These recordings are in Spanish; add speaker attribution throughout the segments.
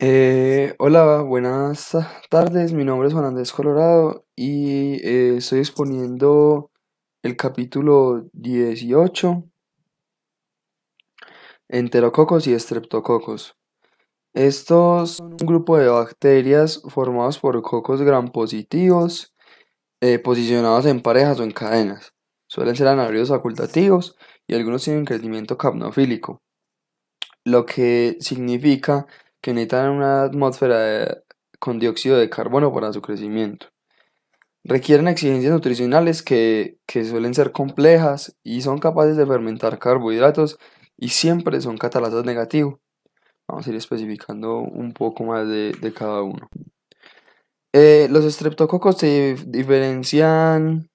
Speaker 1: Hola, buenas tardes. Mi nombre es Juan Andrés Colorado y estoy exponiendo el capítulo 18, enterococos y estreptococos. Estos son un grupo de bacterias formados por cocos gram positivos posicionados en parejas o en cadenas. Suelen ser anaerobios facultativos y algunos tienen crecimiento capnofílico, lo que significa que necesitan una con dióxido de carbono para su crecimiento. Requieren exigencias nutricionales que suelen ser complejas y son capaces de fermentar carbohidratos y siempre son catalasas negativo. Vamos a ir especificando un poco más de cada uno. Los estreptococos se diferencian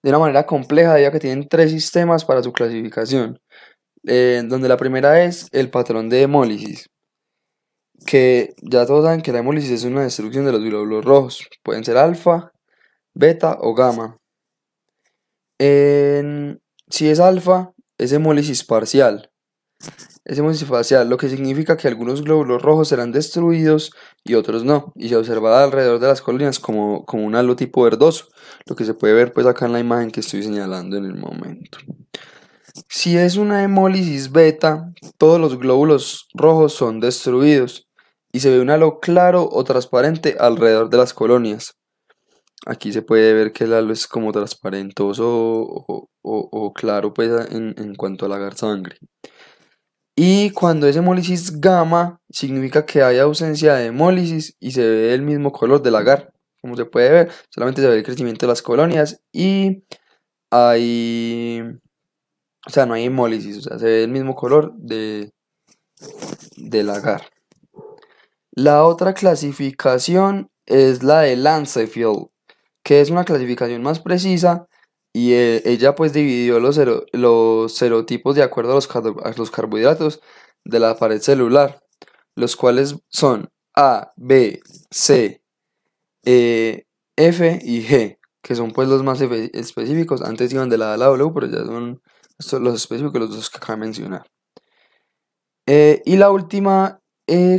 Speaker 1: de una manera compleja, ya que tienen tres sistemas para su clasificación, donde la primera es el patrón de hemólisis, que ya todos saben que la hemólisis es una destrucción de los glóbulos rojos, pueden ser alfa, beta o gamma. Si es alfa, es hemólisis parcial. Es hemólisis parcial, lo que significa que algunos glóbulos rojos serán destruidos y otros no, y se observa alrededor de las colonias como un halo tipo verdoso, lo que se puede ver pues acá en la imagen que estoy señalando en el momento. Si es una hemólisis beta, todos los glóbulos rojos son destruidos y se ve un halo claro o transparente alrededor de las colonias. Aquí se puede ver que el halo es como transparentoso o claro pues en cuanto a la sangre. Y cuando es hemólisis gamma, significa que hay ausencia de hemólisis y se ve el mismo color del agar. Como se puede ver, solamente se ve el crecimiento de las colonias y hay, o sea, no hay hemólisis, o sea, se ve el mismo color del agar. La otra clasificación es la de Lancefield, que es una clasificación más precisa y ella pues dividió los serotipos de acuerdo a a los carbohidratos de la pared celular, los cuales son A, B, C, F y G, que son pues los más específicos. Antes iban de la A a la W, pero ya son estos los específicos, los dos que acabo de mencionar. Y la última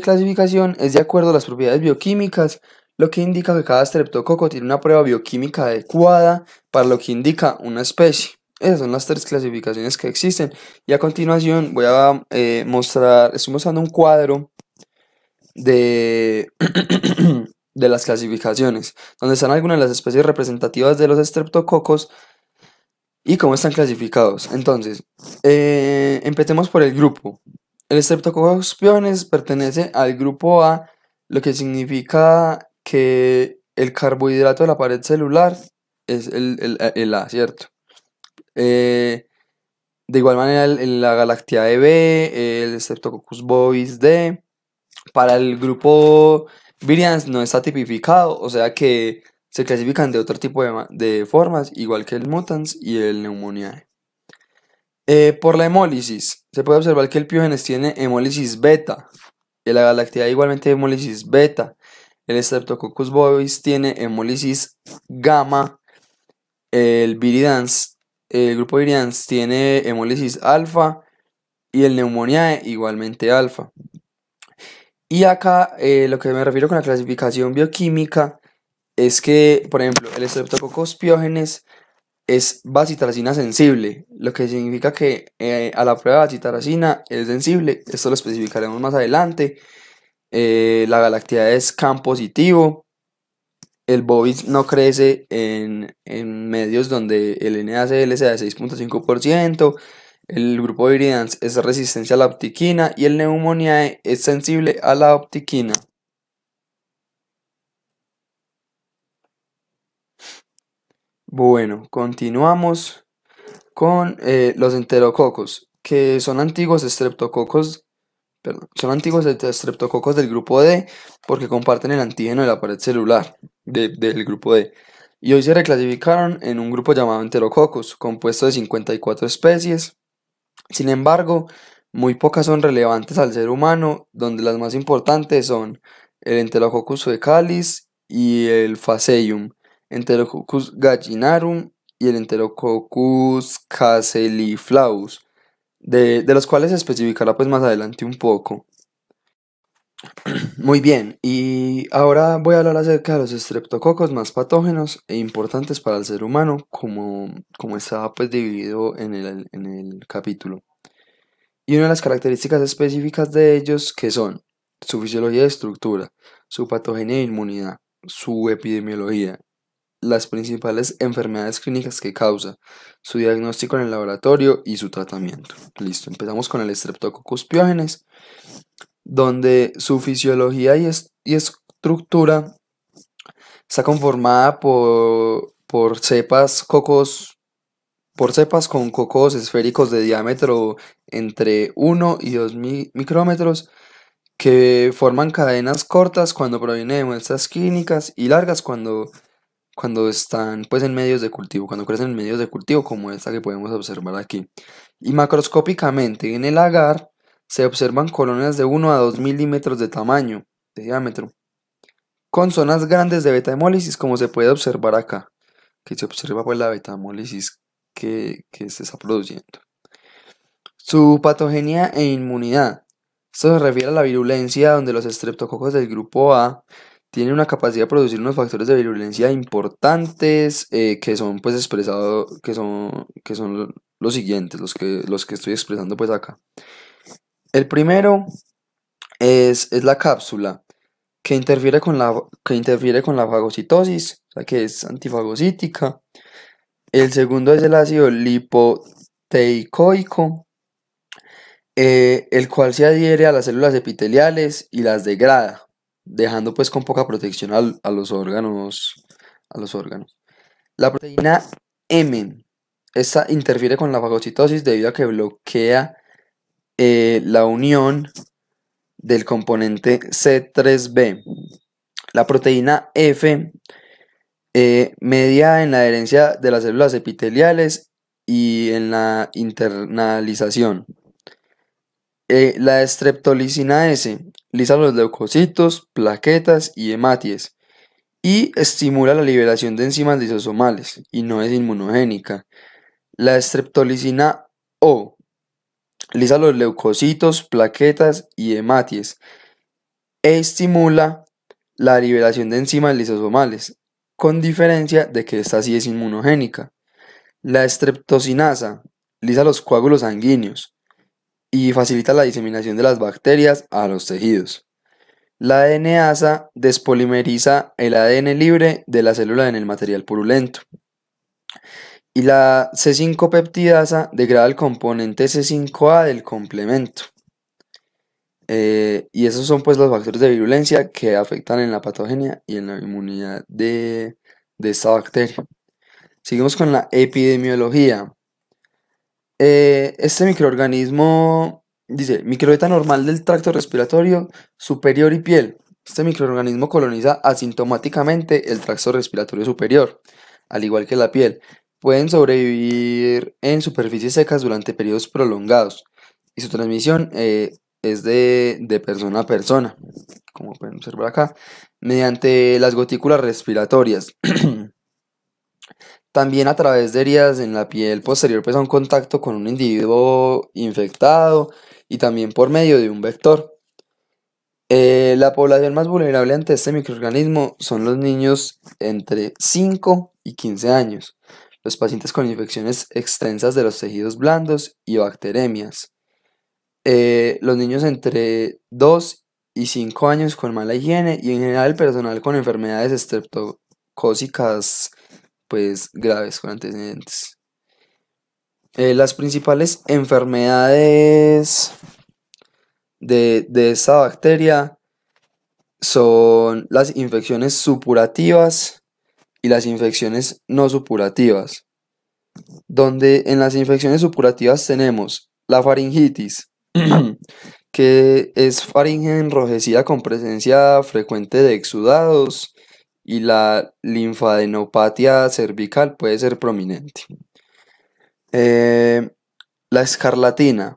Speaker 1: clasificación es de acuerdo a las propiedades bioquímicas, lo que indica que cada estreptococo tiene una prueba bioquímica adecuada para lo que indica una especie. Esas son las tres clasificaciones que existen. Y a continuación voy a estoy mostrando un cuadro de, de las clasificaciones, donde están algunas de las especies representativas de los estreptococos y cómo están clasificados. Entonces, empecemos por el grupo. El Streptococcus pyogenes pertenece al grupo A, lo que significa que el carbohidrato de la pared celular es el A, ¿cierto? Eh, de igual manera, la Galactiae B, el Streptococcus bovis D. Para el grupo Virians no está tipificado, o sea que se clasifican de otro tipo de formas, igual que el Mutans y el Pneumoniae. Por la hemólisis, se puede observar que el Piógenes tiene hemólisis beta, la Galactidae igualmente hemólisis beta, el Streptococcus bovis tiene hemólisis gamma, el Viridans, el grupo Virians tiene hemólisis alfa y el Pneumoniae igualmente alfa. Y acá lo que me refiero con la clasificación bioquímica es que, por ejemplo, el Streptococcus pyogenes es vacitaracina sensible, lo que significa que a la prueba de vacitaracina es sensible, esto lo especificaremos más adelante. La galactia es CAM positivo, el bovis no crece en medios donde el NaCl sea de 6,5%, el grupo Viridans es resistencia a la optiquina y el Pneumoniae es sensible a la optiquina. Bueno, continuamos con los enterococos, que son antiguos estreptococos, perdón, son antiguos estreptococos del grupo D porque comparten el antígeno de la pared celular del grupo D. Y hoy se reclasificaron en un grupo llamado enterococos, compuesto de 54 especies. Sin embargo, muy pocas son relevantes al ser humano, donde las más importantes son el Enterococcus fecalis y el Phaseum, Enterococcus gallinarum y el Enterococcus caseliflavus, de los cuales se especificará pues más adelante un poco. Muy bien, y ahora voy a hablar acerca de los estreptococos más patógenos e importantes para el ser humano, como estaba pues dividido en el capítulo. Y una de las características específicas de ellos que son su fisiología y estructura, su patogenia e inmunidad, su epidemiología, las principales enfermedades clínicas que causa, su diagnóstico en el laboratorio y su tratamiento. Listo, empezamos con el Streptococcus pyogenes, donde su fisiología y estructura está conformada por cepas con cocos esféricos de diámetro entre 1 y 2 micrómetros que forman cadenas cortas cuando provienen de muestras clínicas y largas cuando están pues en medios de cultivo, cuando crecen en medios de cultivo como esta que podemos observar aquí. Y macroscópicamente en el agar se observan colonias de 1 a 2 milímetros de tamaño, de diámetro, con zonas grandes de beta hemólisis como se puede observar acá, que se observa pues la beta hemólisis que se está produciendo. Su patogenia e inmunidad. Esto se refiere a la virulencia donde los estreptococos del grupo A tienen una capacidad de producir unos factores de virulencia importantes que son pues expresados, que son los siguientes, los que estoy expresando pues acá. El primero es la cápsula que interfiere con la fagocitosis, o sea que es antifagocítica. El segundo es el ácido lipoteicoico, el cual se adhiere a las células epiteliales y las degrada, dejando pues con poca protección a los órganos. La proteína M, esta interfiere con la fagocitosis debido a que bloquea la unión del componente C3b. La proteína F media en la adherencia de las células epiteliales y en la internalización. La streptolicina S lisa los leucocitos, plaquetas y hematies y estimula la liberación de enzimas lisosomales y no es inmunogénica. La streptolicina O lisa los leucocitos, plaquetas y hematies e estimula la liberación de enzimas lisosomales, con diferencia de que esta sí es inmunogénica. La streptocinasa lisa los coágulos sanguíneos y facilita la diseminación de las bacterias a los tejidos. La ADNasa despolimeriza el ADN libre de la célula en el material purulento. Y la C5-peptidasa degrada el componente C5A del complemento. Y esos son pues los factores de virulencia que afectan en la patogenia y en la inmunidad de esta bacteria. Seguimos con la epidemiología. Este microorganismo dice, microbiota normal del tracto respiratorio superior y piel. Este microorganismo coloniza asintomáticamente el tracto respiratorio superior, al igual que la piel. Pueden sobrevivir en superficies secas durante periodos prolongados y su transmisión es de persona a persona, como pueden observar acá, mediante las gotículas respiratorias. También a través de heridas en la piel posterior pues a un contacto con un individuo infectado y también por medio de un vector. La población más vulnerable ante este microorganismo son los niños entre 5 y 15 años, los pacientes con infecciones extensas de los tejidos blandos y bacteremias, los niños entre 2 y 5 años con mala higiene y en general el personal con enfermedades estreptocócicas pues graves con antecedentes. Las principales enfermedades de esta bacteria son las infecciones supurativas y las infecciones no supurativas, donde en las infecciones supurativas tenemos la faringitis, que es faringe enrojecida con presencia frecuente de exudados, y la linfadenopatía cervical puede ser prominente. Eh, la escarlatina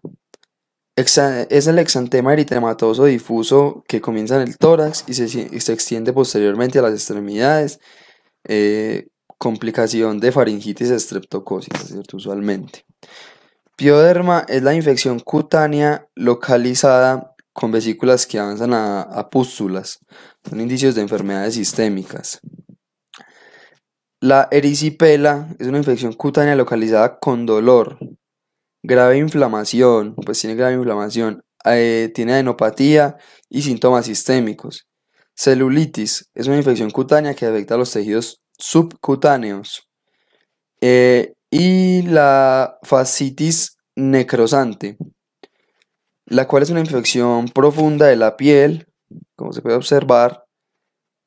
Speaker 1: es el exantema eritematoso difuso que comienza en el tórax y se extiende posteriormente a las extremidades, complicación de faringitis estreptocócica, ¿cierto? Usualmente. Pioderma es la infección cutánea localizada con vesículas que avanzan a pústulas. Son indicios de enfermedades sistémicas. La erisipela es una infección cutánea localizada con dolor, grave inflamación, pues tiene grave inflamación, tiene adenopatía y síntomas sistémicos. Celulitis es una infección cutánea que afecta a los tejidos subcutáneos. Y la fascitis necrosante, la cual es una infección profunda de la piel, como se puede observar,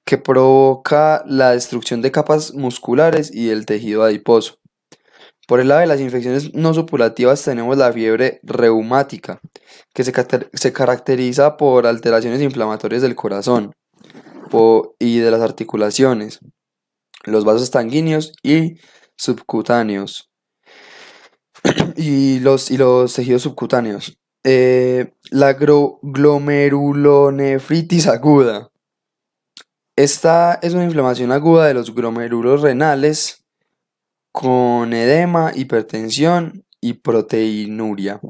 Speaker 1: que provoca la destrucción de capas musculares y del tejido adiposo. Por el lado de las infecciones no supurativas tenemos la fiebre reumática, que se caracteriza por alteraciones inflamatorias del corazón y de las articulaciones, los vasos sanguíneos y subcutáneos y los tejidos subcutáneos. La glomerulonefritis aguda. Esta es una inflamación aguda de los glomérulos renales con edema, hipertensión y proteinuria.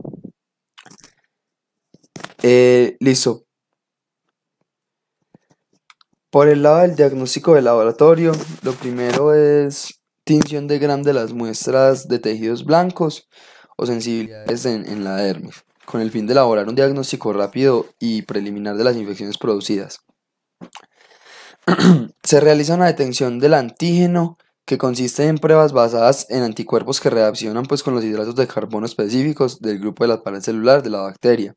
Speaker 1: Listo. Por el lado del diagnóstico de laboratorio, lo primero es tinción de Gram de las muestras de tejidos blancos o sensibilidades en la dermis, con el fin de elaborar un diagnóstico rápido y preliminar de las infecciones producidas. Se realiza una detección del antígeno, que consiste en pruebas basadas en anticuerpos que reaccionan pues, con los hidratos de carbono específicos del grupo de la pared celular de la bacteria.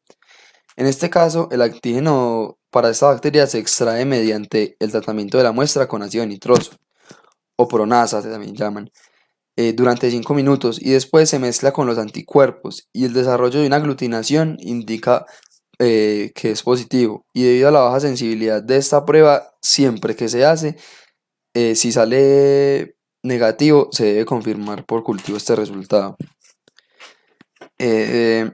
Speaker 1: En este caso, el antígeno para esta bacteria se extrae mediante el tratamiento de la muestra con ácido nitroso, o pronasa se también llaman, durante 5 minutos, y después se mezcla con los anticuerpos, y el desarrollo de una aglutinación indica que es positivo. Y debido a la baja sensibilidad de esta prueba, siempre que se hace, si sale negativo, se debe confirmar por cultivo este resultado. Eh,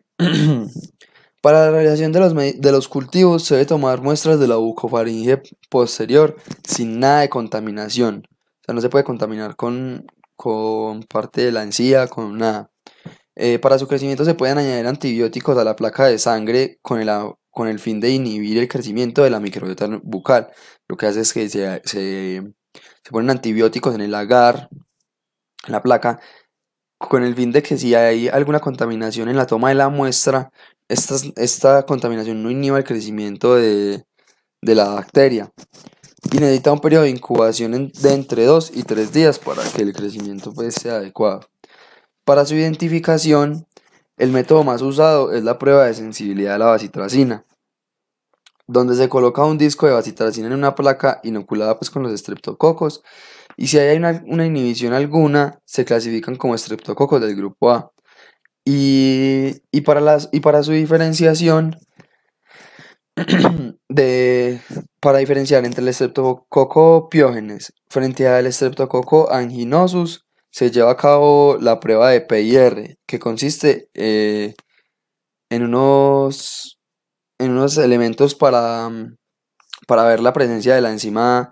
Speaker 1: Para la realización de los cultivos se debe tomar muestras de la bucofaringe posterior sin nada de contaminación. O sea, no se puede contaminar con parte de la encía, con nada. Para su crecimiento se pueden añadir antibióticos a la placa de sangre con el fin de inhibir el crecimiento de la microbiota bucal. Lo que hace es que se ponen antibióticos en el agar, en la placa, con el fin de que si hay alguna contaminación en la toma de la muestra, esta contaminación no inhiba el crecimiento de la bacteria. Y necesita un periodo de incubación de entre 2 y 3 días para que el crecimiento pues, sea adecuado. Para su identificación, el método más usado es la prueba de sensibilidad a la bacitracina, donde se coloca un disco de bacitracina en una placa inoculada pues, con los estreptococos, y si hay una inhibición alguna, se clasifican como estreptococos del grupo A. Y para su diferenciación, para diferenciar entre el estreptococo piógenes frente al estreptococo anginosus, se lleva a cabo la prueba de PIR, que consiste en unos elementos para ver la presencia de la enzima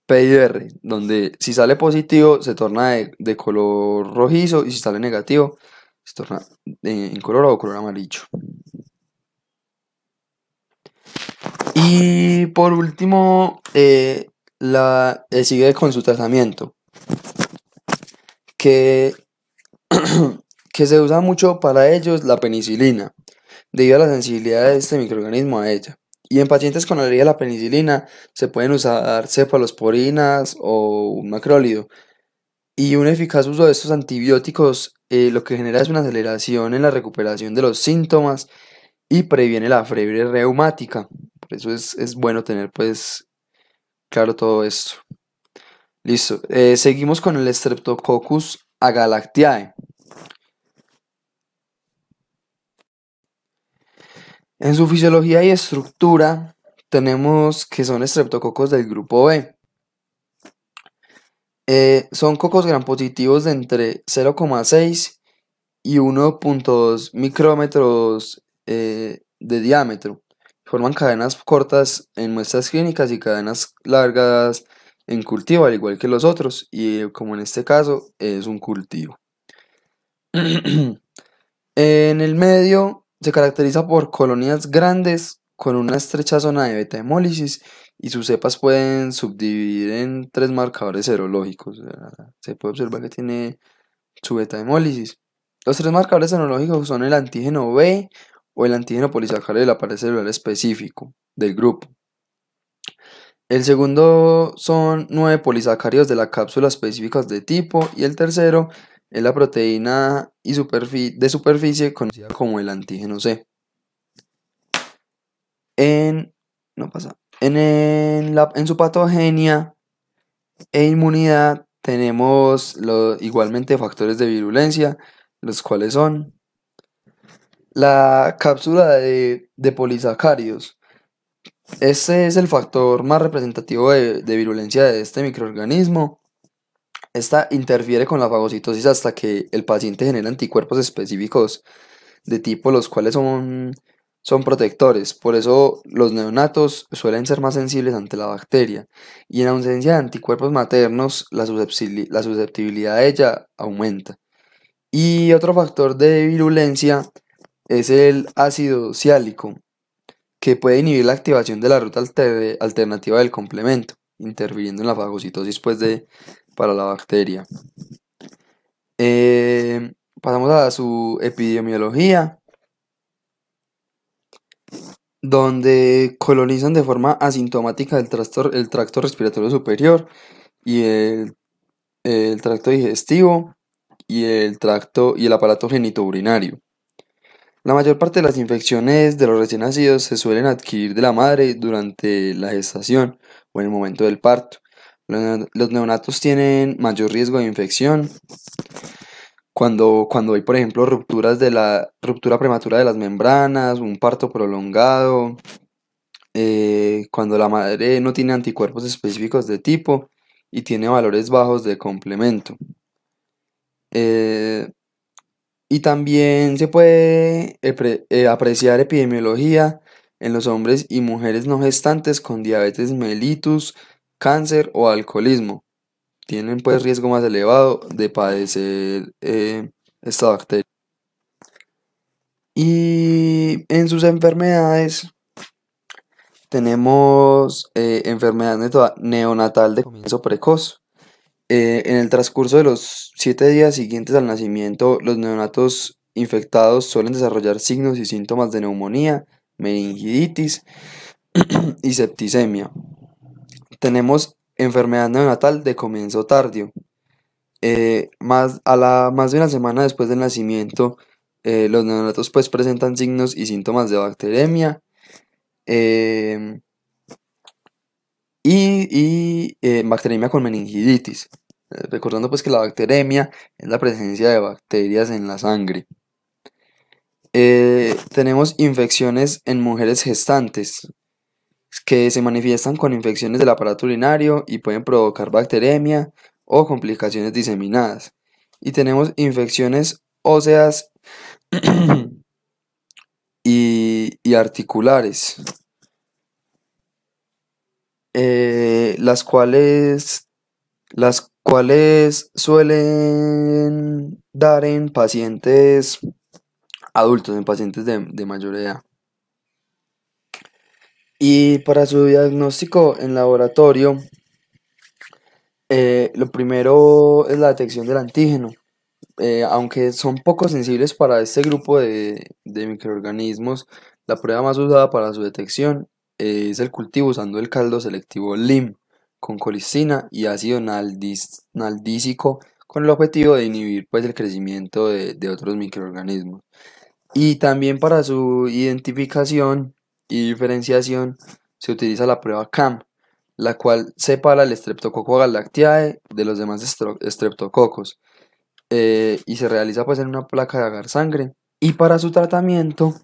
Speaker 1: PIR, donde si sale positivo se torna de color rojizo y si sale negativo se torna incoloro o color amarillo. Y por último, sigue con su tratamiento, que, que se usa mucho para ellos la penicilina, debido a la sensibilidad de este microorganismo a ella. Y en pacientes con alergia a la penicilina se pueden usar cefalosporinas o un macrólido. Y un eficaz uso de estos antibióticos lo que genera es una aceleración en la recuperación de los síntomas y previene la fiebre reumática. Por eso es bueno tener pues claro todo esto. Listo. Seguimos con el Streptococcus agalactiae. En su fisiología y estructura tenemos que son estreptococos del grupo B. Son cocos gram positivos de entre 0,6 y 1,2 micrómetros de diámetro. Forman cadenas cortas en muestras clínicas y cadenas largas en cultivo, al igual que los otros, y como en este caso es un cultivo. En el medio se caracteriza por colonias grandes con una estrecha zona de beta-hemólisis y sus cepas pueden subdividir en tres marcadores serológicos. O sea, se puede observar que tiene su beta-hemólisis. Los tres marcadores serológicos son el antígeno B o el antígeno polisacárido de la pared celular específico del grupo. El segundo son 9 polisacáridos de la cápsula específicos de tipo y el tercero es la proteína de superficie conocida como el antígeno C. En, no pasa, en su patogenia e inmunidad tenemos igualmente factores de virulencia, los cuales son la cápsula de polisacáridos. Este es el factor más representativo de virulencia de este microorganismo. Esta interfiere con la fagocitosis hasta que el paciente genera anticuerpos específicos de tipo los cuales son protectores. Por eso los neonatos suelen ser más sensibles ante la bacteria y en ausencia de anticuerpos maternos la susceptibilidad a ella aumenta. Y otro factor de virulencia es el ácido ciálico, que puede inhibir la activación de la ruta alternativa del complemento, interfiriendo en la fagocitosis para la bacteria. Pasamos a su epidemiología, donde colonizan de forma asintomática el tracto respiratorio superior y el tracto digestivo y el aparato genitourinario. La mayor parte de las infecciones de los recién nacidos se suelen adquirir de la madre durante la gestación o en el momento del parto. Los neonatos tienen mayor riesgo de infección cuando hay, por ejemplo, ruptura prematura de las membranas, un parto prolongado, cuando la madre no tiene anticuerpos específicos de tipo y tiene valores bajos de complemento. Eh, y también se puede apreciar epidemiología en los hombres y mujeres no gestantes con diabetes mellitus, cáncer o alcoholismo. Tienen pues riesgo más elevado de padecer esta bacteria. Y en sus enfermedades tenemos enfermedad neonatal de comienzo precoz. En el transcurso de los 7 días siguientes al nacimiento, los neonatos infectados suelen desarrollar signos y síntomas de neumonía, meningitis y septicemia. Tenemos enfermedad neonatal de comienzo tardío. Más de una semana después del nacimiento, los neonatos pues presentan signos y síntomas de bacteremia eh, bacteremia con meningitis. Recordando pues que la bacteremia es la presencia de bacterias en la sangre. Tenemos infecciones en mujeres gestantes que se manifiestan con infecciones del aparato urinario y pueden provocar bacteremia o complicaciones diseminadas. Y tenemos infecciones óseas y articulares, las cuales suelen dar en pacientes adultos, en pacientes de mayor edad. Y para su diagnóstico en laboratorio, lo primero es la detección del antígeno. Aunque son poco sensibles para este grupo de microorganismos, la prueba más usada para su detección es el cultivo usando el caldo selectivo LIM con colistina y ácido naldícico con el objetivo de inhibir pues, el crecimiento de otros microorganismos. Y también para su identificación y diferenciación se utiliza la prueba CAM, la cual separa el Streptococcus galactiae de los demás estreptococos. Y se realiza pues en una placa de agar sangre. Y para su tratamiento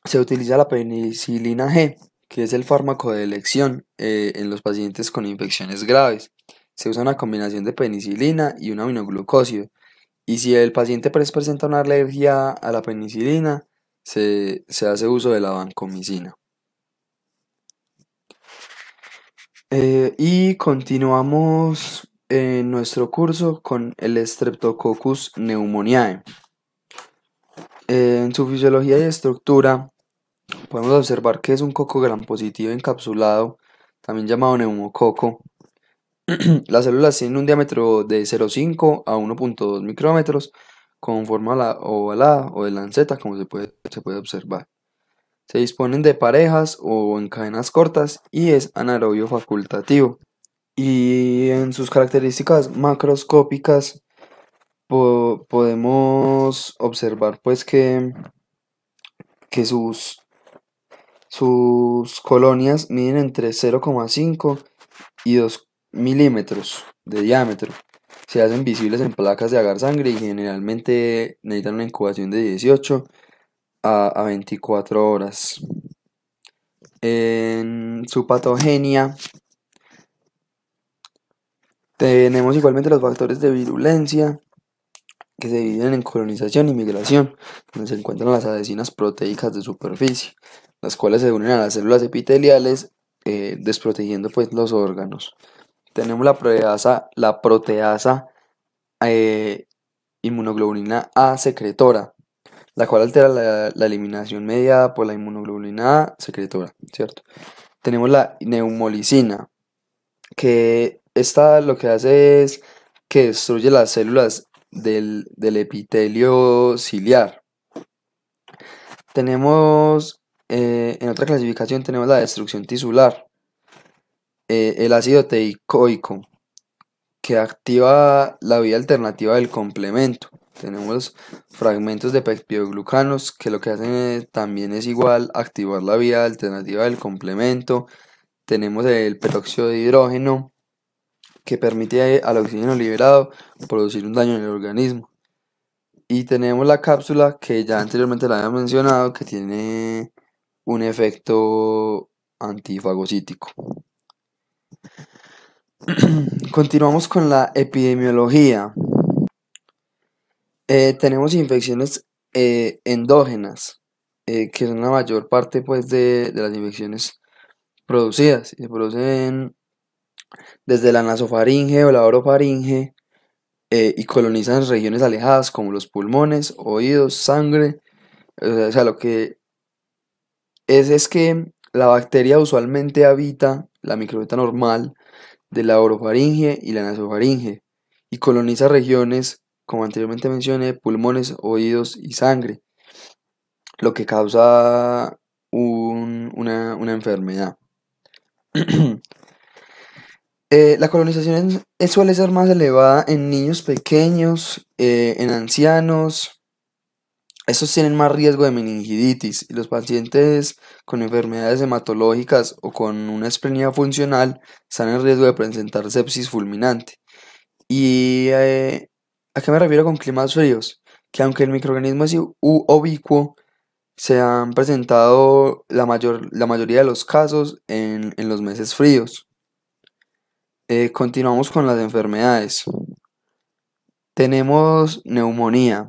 Speaker 1: se utiliza la penicilina G, que es el fármaco de elección en los pacientes con infecciones graves. Se usa una combinación de penicilina y un aminoglucósido. Y si el paciente presenta una alergia a la penicilina, se hace uso de la vancomicina. Y continuamos en nuestro curso con el Streptococcus pneumoniae. En su fisiología y estructura podemos observar que es un coco gram positivo encapsulado, también llamado neumococo. Las células tienen un diámetro de 0,5 a 1,2 micrómetros, con forma ovalada o de lanceta, como se puede observar. Se disponen de parejas o en cadenas cortas y es anaerobio facultativo. Y en sus características macroscópicas podemos observar pues que sus colonias miden entre 0,5 y 2 milímetros de diámetro. Se hacen visibles en placas de agar sangre y generalmente necesitan una incubación de 18 a 24 horas. En su patogenia tenemos igualmente los factores de virulencia que se dividen en colonización y migración, donde se encuentran las adhesinas proteicas de superficie, las cuales se unen a las células epiteliales, desprotegiendo pues los órganos. Tenemos la proteasa eh, inmunoglobulina A secretora, la cual altera la eliminación mediada por la inmunoglobulina A secretora, ¿cierto? Tenemos la neumolicina, que esta lo que hace es que destruye las células del epitelio ciliar. Tenemos, en otra clasificación tenemos la destrucción tisular, el ácido teicoico, que activa la vía alternativa del complemento. Tenemos fragmentos de peptidoglucanos que lo que hacen también es igual activar la vía alternativa del complemento. Tenemos el peróxido de hidrógeno que permite al oxígeno liberado producir un daño en el organismo. Y tenemos la cápsula que ya anteriormente la había mencionado, que tiene un efecto antifagocítico. Continuamos con la epidemiología. Tenemos infecciones endógenas, que son la mayor parte pues, de las infecciones producidas. Se producen desde la nasofaringe o la orofaringe y colonizan regiones alejadas como los pulmones, oídos, sangre. O sea, lo que es que la bacteria usualmente habita la microbiota normal de la orofaringe y la nasofaringe y coloniza regiones, como anteriormente mencioné, pulmones, oídos y sangre, lo que causa una enfermedad. La colonización suele ser más elevada en niños pequeños, en ancianos. Estos tienen más riesgo de meningitis y los pacientes con enfermedades hematológicas o con una esplenia funcional están en riesgo de presentar sepsis fulminante. ¿Y a qué me refiero con climas fríos? Que aunque el microorganismo es ubicuo, se han presentado la mayoría de los casos en los meses fríos. Continuamos con las enfermedades. Tenemos neumonía,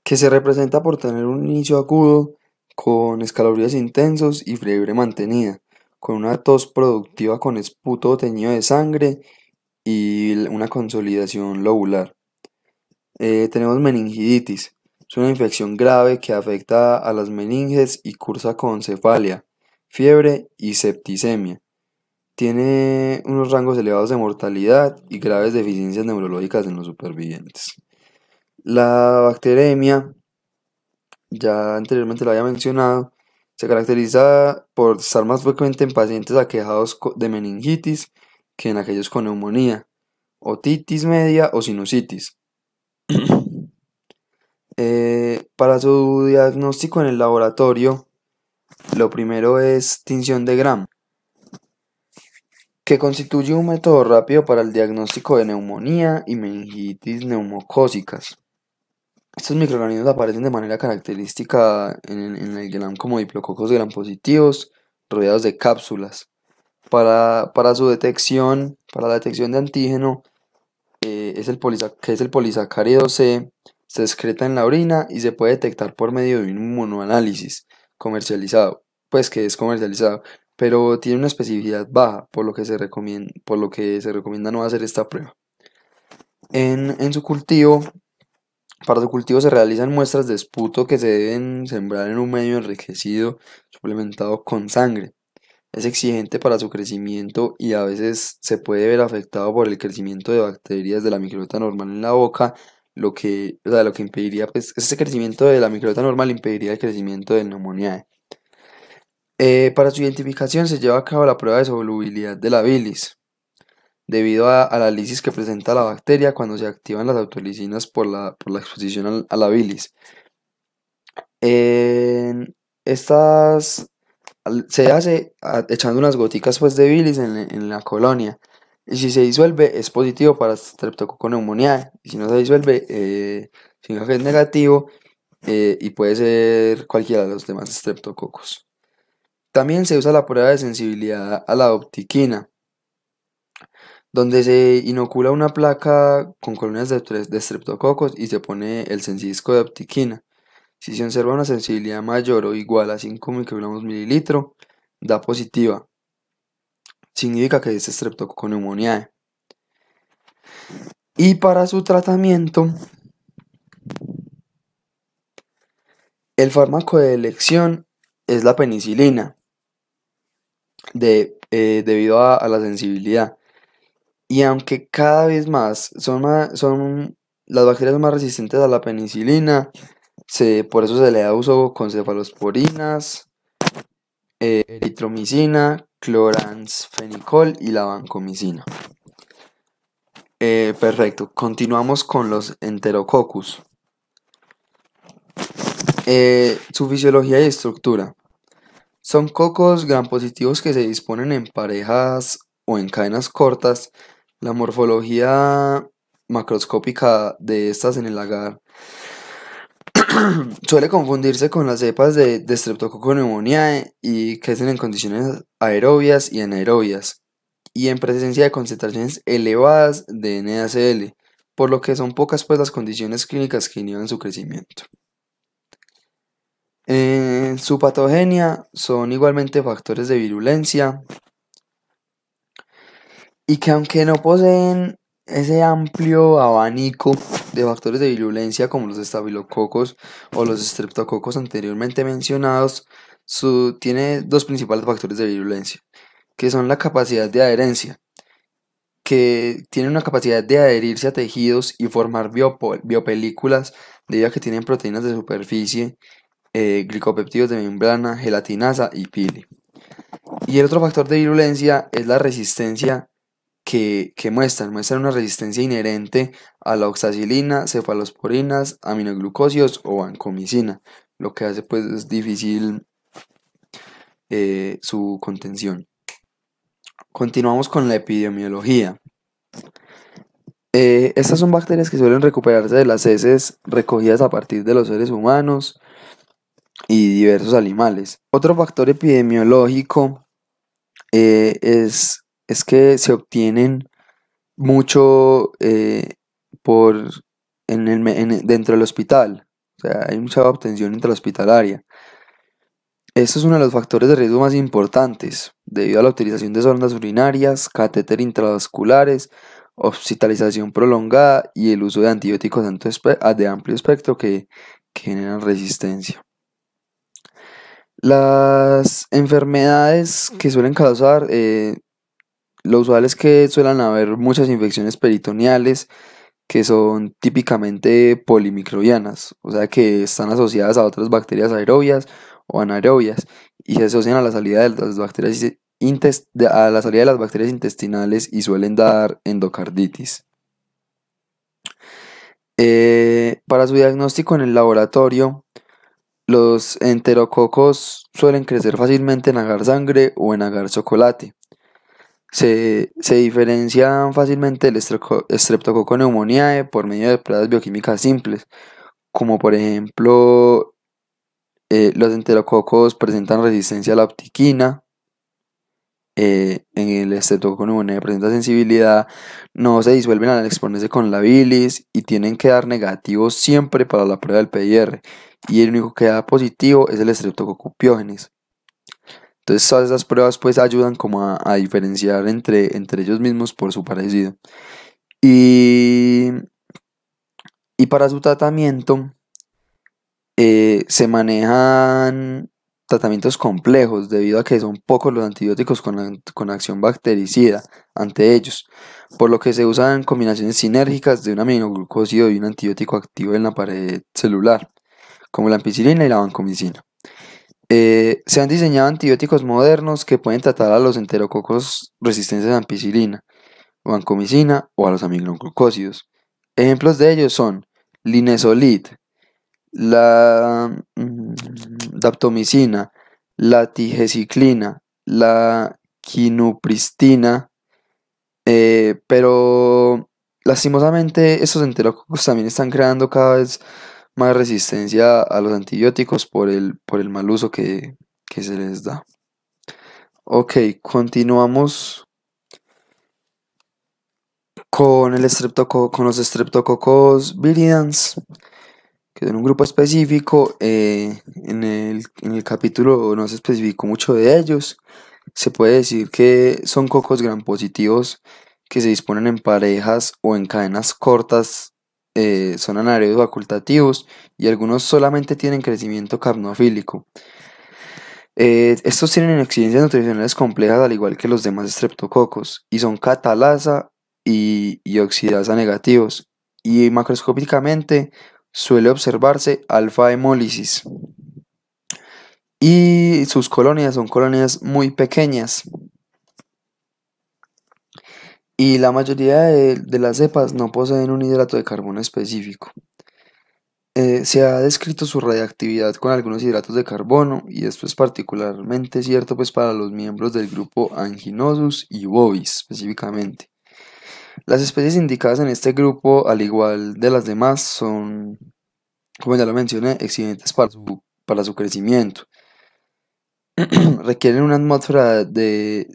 Speaker 1: que se representa por tener un inicio agudo con escalofríos intensos y fiebre mantenida, con una tos productiva con esputo teñido de sangre y una consolidación lobular. Tenemos meningitis, es una infección grave que afecta a las meninges y cursa con cefalia, fiebre y septicemia. Tiene unos rangos elevados de mortalidad y graves deficiencias neurológicas en los supervivientes. La bacteremia, ya anteriormente lo había mencionado, se caracteriza por estar más frecuente en pacientes aquejados de meningitis que en aquellos con neumonía, otitis media o sinusitis. Para su diagnóstico en el laboratorio, lo primero es tinción de Gram, que constituye un método rápido para el diagnóstico de neumonía y meningitis neumocócicas. Estos microorganismos aparecen de manera característica en el Gram como diplococos gram positivos, rodeados de cápsulas. Para su detección, para la detección de antígeno, que es el polisacárido C, se excreta en la orina y se puede detectar por medio de un inmunoanálisis comercializado, pues que es comercializado, pero tiene una especificidad baja, por lo que se recomienda no hacer esta prueba. En su cultivo Para su cultivo se realizan muestras de esputo que se deben sembrar en un medio enriquecido, suplementado con sangre. Es exigente para su crecimiento y a veces se puede ver afectado por el crecimiento de bacterias de la microbiota normal en la boca, lo que impediría, pues, ese crecimiento de la microbiota normal impediría el crecimiento del Pneumoniae. Para su identificación se lleva a cabo la prueba de solubilidad de la bilis, debido a la lisis que presenta la bacteria cuando se activan las autolisinas por la exposición a la bilis. En estas se hace echando unas goticas pues de bilis en la colonia. Y si se disuelve es positivo para Streptococcus pneumoniae. Y si no se disuelve significa que es negativo y puede ser cualquiera de los demás estreptococos. También se usa la prueba de sensibilidad a la optiquina, donde se inocula una placa con colonias de estreptococos y se pone el sensisco de optiquina. Si se observa una sensibilidad mayor o igual a 5 microgramos mililitro, da positiva. Significa que es Streptococcus pneumoniae. Y para su tratamiento, el fármaco de elección es la penicilina, debido a la sensibilidad. Y aunque cada vez más son las bacterias más resistentes a la penicilina, por eso se le da uso con cefalosporinas, eritromicina, cloransfenicol y la vancomicina. Perfecto, continuamos con los enterococcus. Su fisiología y estructura. Son cocos gram positivos que se disponen en parejas o en cadenas cortas. La morfología macroscópica de estas en el agar suele confundirse con las cepas de Streptococcus pneumoniae y crecen en condiciones aerobias y anaerobias y en presencia de concentraciones elevadas de NaCl, por lo que son pocas pues las condiciones clínicas que inhiben su crecimiento. Su patogenia son igualmente factores de virulencia y que aunque no poseen ese amplio abanico de factores de virulencia como los estafilococos o los estreptococos anteriormente mencionados, tiene dos principales factores de virulencia, que son la capacidad de adherencia, que tiene una capacidad de adherirse a tejidos y formar biopelículas debido a que tienen proteínas de superficie, glicopéptidos de membrana, gelatinasa y pili. Y el otro factor de virulencia es la resistencia que muestran una resistencia inherente a la oxacilina, cefalosporinas, aminoglucósidos o vancomicina, lo que hace pues difícil su contención. Continuamos con la epidemiología. Estas son bacterias que suelen recuperarse de las heces recogidas a partir de los seres humanos y diversos animales. Otro factor epidemiológico es que se obtienen mucho dentro del hospital, o sea, hay mucha obtención intrahospitalaria. Esto es uno de los factores de riesgo más importantes, debido a la utilización de sondas urinarias, catéter intravasculares, hospitalización prolongada y el uso de antibióticos de amplio espectro que generan resistencia. Las enfermedades que suelen causar, lo usual es que suelen haber muchas infecciones peritoneales que son típicamente polimicrobianas, o sea que están asociadas a otras bacterias aerobias o anaerobias y se asocian a la salida de las bacterias a la salida de las bacterias intestinales y suelen dar endocarditis. Para su diagnóstico en el laboratorio, los enterococos suelen crecer fácilmente en agar sangre o en agar chocolate. Se diferencian fácilmente el Streptococcus pneumoniae por medio de pruebas bioquímicas simples, como por ejemplo los enterococos presentan resistencia a la optiquina, en el Streptococcus pneumoniae presenta sensibilidad, no se disuelven al exponerse con la bilis y tienen que dar negativos siempre para la prueba del PIR, y el único que da positivo es el Streptococcus pyogenes. Entonces todas esas pruebas pues ayudan como a diferenciar entre ellos mismos por su parecido. Y Y para su tratamiento se manejan tratamientos complejos debido a que son pocos los antibióticos con acción bactericida ante ellos, por lo que se usan combinaciones sinérgicas de un aminoglucósido y un antibiótico activo en la pared celular, como la ampicilina y la vancomicina. Se han diseñado antibióticos modernos que pueden tratar a los enterococos resistentes a la ampicilina, vancomicina o a los aminoglucósidos. Ejemplos de ellos son linezolid, la daptomicina, la tigeciclina, la quinupristina, pero lastimosamente estos enterococos también están creando cada vez más resistencia a los antibióticos por el mal uso que se les da. Ok, continuamos con los streptococos viridans, que son un grupo específico. En el capítulo no se especificó mucho de ellos. Se puede decir que son cocos gram positivos que se disponen en parejas o en cadenas cortas, son anaerobios facultativos y algunos solamente tienen crecimiento capnofílico. Estos tienen exigencias nutricionales complejas al igual que los demás streptococos y son catalasa y oxidasa negativos, y macroscópicamente suele observarse alfa hemólisis y sus colonias son colonias muy pequeñas, y la mayoría de las cepas no poseen un hidrato de carbono específico. Se ha descrito su radiactividad con algunos hidratos de carbono, y esto es particularmente cierto pues para los miembros del grupo Anginosus y Bovis específicamente. Las especies indicadas en este grupo, al igual de las demás, son, como ya lo mencioné, excelentes para su crecimiento. Requieren una atmósfera de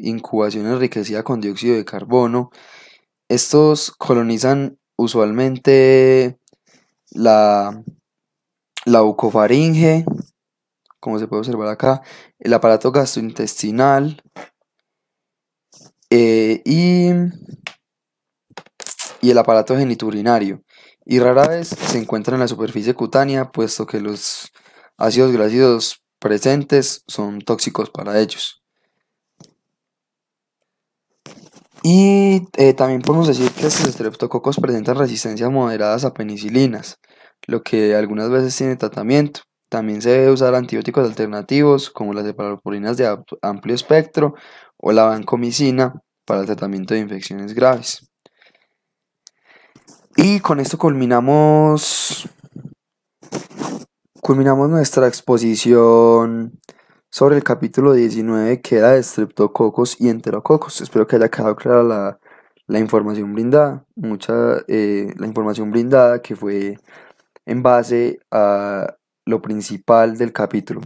Speaker 1: incubación enriquecida con dióxido de carbono. Estos colonizan usualmente la, la bucofaringe, como se puede observar acá, el aparato gastrointestinal, y el aparato geniturinario, y rara vez se encuentran en la superficie cutánea, puesto que los ácidos grasos presentes son tóxicos para ellos. Y también podemos decir que estos estreptococos presentan resistencias moderadas a penicilinas, lo que algunas veces tiene tratamiento. También se debe usar antibióticos alternativos como las cefaloporinas de amplio espectro o la vancomicina para el tratamiento de infecciones graves. Y con esto culminamos nuestra exposición sobre el capítulo 19, que era de estreptococos y enterococos. Espero que haya quedado clara la información brindada. La información brindada que fue en base a lo principal del capítulo.